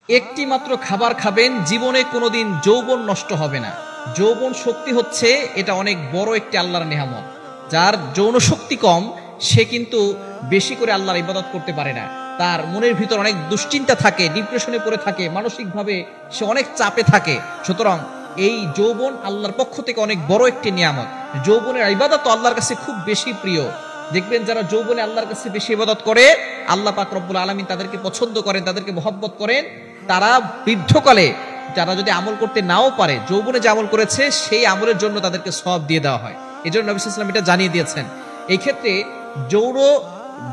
একটি মাত্র খাবার খাবেন, জীবনে কোনোদিন যৌবন নষ্ট হবে না। যৌবন শক্তি হচ্ছে এটা অনেক বড় একটি আল্লাহর নেয়ামত। যার যৌন শক্তি কম সে কিন্তু বেশি করে আল্লাহর ইবাদত করতে পারে না। তার মনের ভিতর অনেক দুশ্চিন্তা থাকে, ডিপ্রেশনে পড়ে থাকে, মানসিকভাবে সে অনেক চাপে থাকে। সুতরাং এই যৌবন আল্লাহর পক্ষ থেকে অনেক বড় একটি নিয়ামত। যৌবনের ইবাদত তো আল্লাহর কাছে খুব বেশি প্রিয়। দেখবেন যারা যৌবনে আল্লাহর কাছে বেশি ইবাদত করে, আল্লাহ পাক রব্বুল আলামিন তাদেরকে পছন্দ করেন, তাদেরকে মহব্বত করেন। তারা বৃদ্ধকালে যারা যদি আমল করতে নাও পারে, যৌবনে যে আমল করেছে সেই আমলের জন্য তাদেরকে সওয়াব দিয়ে দেওয়া হয়। এই জন্য নবী সাল্লাল্লাহু আলাইহি ওয়াসাল্লাম এটা জানিয়ে দিয়েছেন। এই ক্ষেত্রে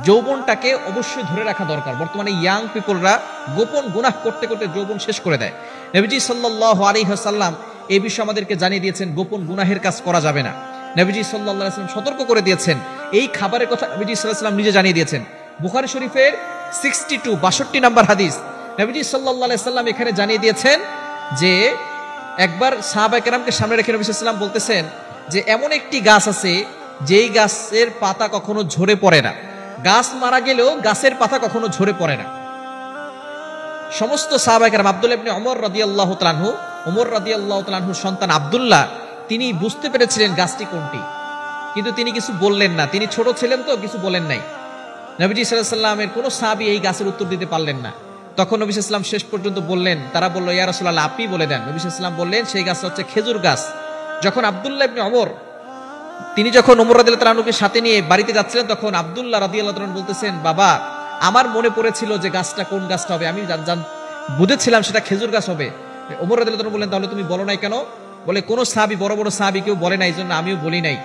যৌবনটাকে অবশ্যই ধরে রাখা দরকার। বর্তমানে ইয়াং পিপলরা গোপন গুনাহ করতে করতে যৌবন শেষ করে দেয়। নবীজি সাল্লাল্লাহু আলাইহি ওয়াসাল্লাম এই বিষয়ে আমাদেরকে জানিয়ে দিয়েছেন, গোপন গুনাহের কাজ করা যাবে না। নবীজি সাল্লাল্লাহু আলাইহি ওয়াসাল্লাম সতর্ক করে দিয়েছেন। এই খাবারের কথা নবীজি সাল্লাল্লাহু আলাইহি ওয়াসাল্লাম নিজে জানিয়ে দিয়েছেন। বুখারী শরীফের 62 নাম্বার হাদিস, নবীজি সাল্লাল্লাহু আলাইহি ওয়াসাল্লাম এখানে জানিয়ে দিয়েছেন যে একবার সাহাবায়ে কেরামকে সামনে রেখে নবী সাল্লাল্লাহু আলাইহি ওয়াসাল্লাম বলতেছেন যে এমন একটি গাছ আছে যেই গাছের পাতা কখনো ঝরে পড়ে না। গাছ মারা গেলেও গাছের পাতা কখনো ঝরে পড়ে না। সমস্ত সাহাবায়ে কেরাম, আব্দুল্লাহ ইবনে ওমর রাদিয়াল্লাহু তাআলা আনহু, ওমর রাদিয়াল্লাহু তাআলা আনহুর সন্তান আব্দুল্লাহ, তিনি বুঝতে পেরেছিলেন গাছটি কোনটি, কিন্তু তিনি কিছু বললেন না। তিনি ছোট ছিলেন তো কিছু বলেন নাই। নবীজি সাল্লাল্লাহু আলাইহি ওয়াসাল্লামের কোন সাহাবী এই গাছের উত্তর দিতে পারলেন না। তখন নবী সাল্লাল্লাহু আলাইহি ওয়াসাল্লাম শেষ পর্যন্ত বললেন, তারা বলল, ইয়া রাসূলুল্লাহ আপনি বলে দেন। নবী সাল্লাল্লাহু আলাইহি ওয়াসাল্লাম বললেন, সেই গাছটা হচ্ছে খেজুর গাছ। যখন আব্দুল্লাহ ইবনে ওমর তিনি যখন ওমর রাদিয়াল্লাহু তাআলা আনহুকে সাথে নিয়ে বাড়িতে যাচ্ছিলেন, তখন আব্দুল্লাহ রাদিয়াল্লাহু তাআলা বলতেছেন, বাবা আমার মনে পড়েছিল যে গাছটা কোন গাছটা হবে, আমি বুঝেছিলাম সেটা খেজুর গাছ হবে। ওমর রাদিয়াল্লাহু তাআলা বললেন, তাহলে তুমি বলো নাই কেন? বলে, কোন সাহাবী, বড় বড় সাহাবী কেউ বলে নাই, এই জন্য আমিও বলি নাই,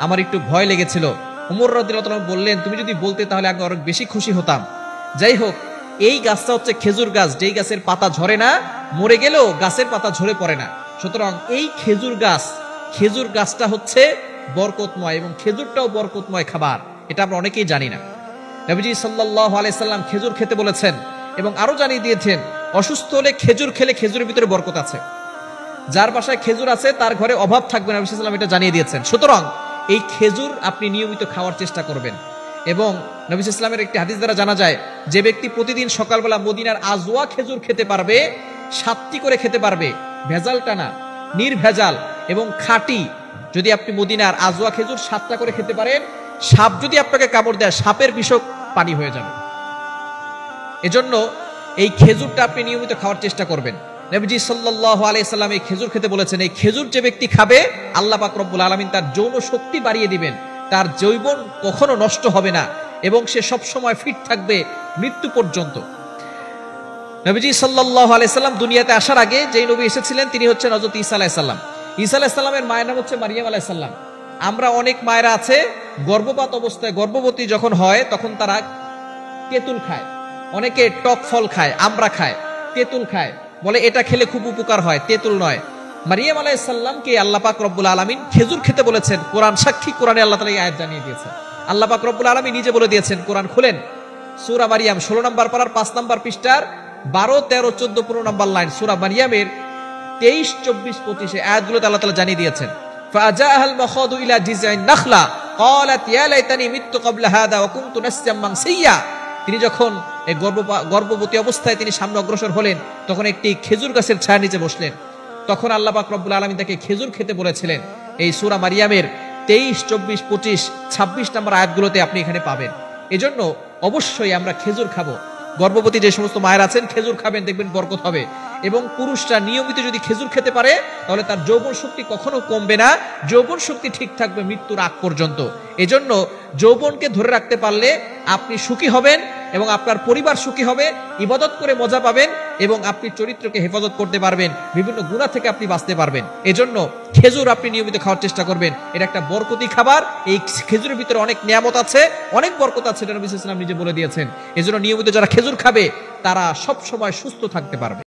আমার একটু ভয় লেগেছিল। ওমর রাদিয়াল্লাহু তাআলা বললেন, তুমি যদি বলতে তাহলে আমি আরো বেশি খুশি হতাম। যাই হোক, এই গাছটা হচ্ছে খেজুর গাছ, যেই গাছের পাতা ঝরে না, মরে গেলেও গাছের পাতা ঝরে পড়ে না। সুতরাং এই খেজুর গাছটা হচ্ছে বরকতময়, এবং খেজুরটাও বরকতময় খাবার। এটা আমরা অনেকেই জানি না। নবীজি সাল্লাল্লাহু আলাইহি সাল্লাম খেজুর খেতে বলেছেন এবং আরো জানিয়ে দিয়েছেন, অসুস্থ হলে খেজুর খেলে খেজুরের ভিতরে বরকত আছে। যার বাসায় খেজুর আছে তার ঘরে অভাব থাকবে না, নবী সাল্লাল্লাহু আলাইহি সাল্লাম এটা জানিয়ে দিয়েছেন। সুতরাং এই খেজুর আপনি নিয়মিত খাওয়ার চেষ্টা করবেন। এবং নবী সাল্লাল্লাহু আলাইহি ওয়াসাল্লামের একটি হাদিস দ্বারা জানা যায়, যে ব্যক্তি প্রতিদিন সকালবেলা মদিনার আজওয়া খেজুর খেতে পারবে, 7টি করে খেতে পারবে, ভেজালটা না, নির্ভেজাল এবং খাঁটি। যদি আপনি মদিনার আজওয়া খেজুর 7টা করে খেতে পারেন, সাপ যদি আপনাকে কামড় দেয়, সাপের বিষও পানি হয়ে যাবে। এজন্য এই খেজুরটা আপনি নিয়মিত খাওয়ার চেষ্টা করবেন। নবীজি সাল্লাল্লাহু আলাইহি সাল্লাম এই খেজুর খেতে বলেছেন। এই খেজুর যে ব্যক্তি খাবে, আল্লাহ পাক রব্বুল আলামিন তার যৌন শক্তি বাড়িয়ে দিবেন, তার যৌবন কখনো নষ্ট হবে না এবং সে সব সময় ফিট থাকবে মৃত্যু পর্যন্ত। নবীজি সাল্লাল্লাহু আলাইহি সাল্লাম দুনিয়াতে আসার আগে যেই নবী এসেছিলেন তিনি হচ্ছেন হযরত ঈসা আলাইহিস সালাম। ঈসা আলাইহিস সালামের মায়ের নাম হচ্ছে মারিয়াম আলাইহিস সালাম। আমরা অনেক মায়েরা আছে গর্ভপাত অবস্থায়, গর্ভবতী যখন হয় তখন তারা তেঁতুল খায়, অনেকে টক ফল খায়, আমড়া খায়, তেঁতুল খায়, বলে এটা খেলে খুব উপকার হয়, তেঁতুল নয়। মারিয়াম আলাইহিস সালামকে আল্লাহ পাক রব্বুল আলামিন খেজুর খেতে বলেছেন। কোরআন সাক্ষী, কোরআনে আল্লাহ তাআলা এই আয়াত জানিয়ে দিয়েছেন। আল্লাহ পাক রব্বুল আলামিন নিজে বলে দিয়েছেন, কোরআন খুলেন, সূরা মারিয়াম 16 নম্বর পারার 5 নম্বর পৃষ্ঠার 12, 13, 14, 15 নম্বর লাইন, সূরা মারিয়ামের 23, 24, 25 আয়াতগুলোতে আল্লাহ তাআলা জানিয়ে দিয়েছেন, ফাজাআল মাখাদু ইলা জিজআইন নাখলা ক্বালাত ইয়া লাইতানি মিততু ক্বাবলা হাদা ওয়া কুনতু নাসিয়াম মানসিয়া। তিনি যখন এই গর্ভবতী অবস্থায় তিনি সামনে অগ্রসর হলেন, তখন একটি খেজুর গাছের ছায়ার নিচে বসলেন। তখন আল্লাহ পাক রব্বুল আলামিন তাকে খেজুর খেতে বলেছিলেন। এই সূরা মারিয়ামের 23, 24, 25, 26 নম্বর আয়াতগুলোতে আপনি এখানে পাবেন। এজন্য অবশ্যই আমরা খেজুর খাবো। গর্ভবতী যে সমস্ত মায়ের আছেন খেজুর খাবেন, দেখবেন বরকত হবে। এবং পুরুষরা নিয়মিত যদি খেজুর খেতে পারে, তাহলে তার যৌবন শক্তি কখনো কমবে না, যৌবন শক্তি ঠিক থাকবে মৃত্যুর আগ পর্যন্ত। এজন্য যৌবনকে ধরে রাখতে পারলে আপনি সুখী হবেন এবং আপনার পরিবার সুখী হবে, ইবাদত করে মজা পাবেন এবং আপনি চরিত্রকে হেফাজত করতে পারবেন, বিভিন্ন গুনাহ থেকে আপনি বাঁচতে পারবেন। এজন্য খেজুর আপনি নিয়মিত খাওয়ার চেষ্টা করবেন। এটা একটা বরকতি খাবার। এই খেজুরের ভিতরে অনেক নিয়ামত আছে, অনেক বরকত আছে, এটা নবী সাল্লাল্লাহু আলাইহি ওয়াসাল্লাম নিজে বলে দিয়েছেন। এজন্য নিয়মিত যারা খেজুর খাবে তারা সব সময় সুস্থ থাকতে পারবে।